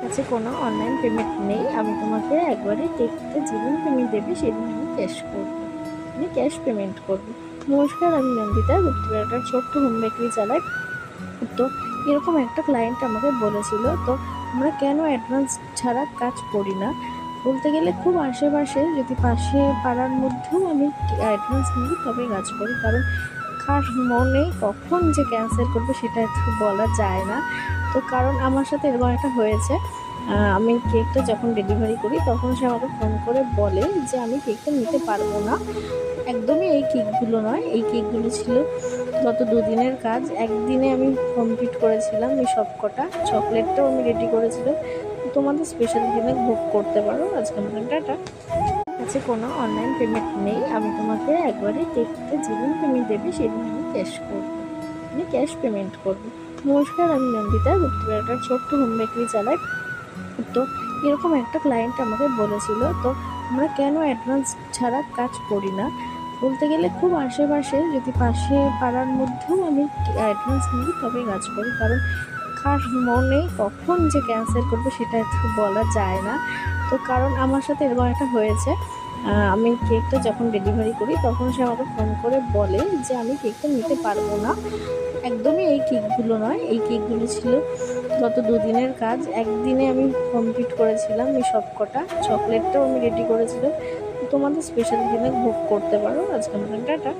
কাছে কোনো online payment নেই। আমি তোমাকে একবারে কেকটা যেদিন তুমি দেবে সেদিন আমি ক্যাশ করব। আমি ক্যাশ পেমেন্ট করব। নমস্কার, আমি নন্দিতা গুপ্তপুরে একটা ছোট্ট হোম বেকারি চালাই। তো এরকম একটা ক্লায়েন্ট আমাকে বলেছিল, তো আমরা কেন অ্যাডভান্স ছাড়া কাজ করি না। বলতে গেলে খুব আশেপাশে, যদি পাশে পাড়ার মধ্যেও আমি অ্যাডভান্স নিই তবে কাজ করি, কারণ কার মনে কখন যে ক্যান্সেল করবে সেটা একটু বলা যায় না। তো কারণ আমার সাথে এরকম একটা হয়েছে, আমি কেকটা যখন ডেলিভারি করি তখন সে আমাকে ফোন করে বলে যে আমি কেকটা নিতে পারবো না। একদমই এই কেকগুলো নয়, এই কেকগুলো ছিল গত দুদিনের কাজ। একদিনে আমি কমপ্লিট করেছিলাম এই সব কটা। চকলেটটাও আমি রেডি করেছিলাম। তোমাদের স্পেশাল দিনে বুক করতে পারো। আজকে মতন টাটা। কাছে কোনো অনলাইন পেমেন্ট নেই। আমি তোমাকে একবারে কেকটা যেদিন তুমি দেবে সেদিন আমি ক্যাশ করব। আমি ক্যাশ পেমেন্ট করব। নমস্কার, আমি নন্দিতা গুপ্তপুরে একটা ছোট্ট হোম বেকারি চালাই। তো এরকম একটা ক্লায়েন্ট আমাকে বলেছিল, তো আমরা কেন অ্যাডভান্স ছাড়া কাজ করি না। বলতে গেলে খুব আশেপাশে, যদি পাশে পাড়ার মধ্যেও আমি অ্যাডভান্স নিই তবে কাজ করি, কারণ কার মনে কখন যে ক্যান্সেল করবে সেটা একটু বলা যায় না। তো কারণ আমার সাথে এরকম একটা হয়েছে, আমি কেকটা যখন ডেলিভারি করি তখন সে আমাকে ফোন করে বলে যে আমি কেকটা নিতে পারবো না। একদমই এই কেকগুলো নয়, এই কেকগুলো ছিল গত দুদিনের কাজ। একদিনে আমি কমপ্লিট করেছিলাম এই সব কটা। চকলেটটাও আমি রেডি করেছিলাম। তোমাদের স্পেশাল দিনে বুক করতে পারো। আজকে মতন টাটা।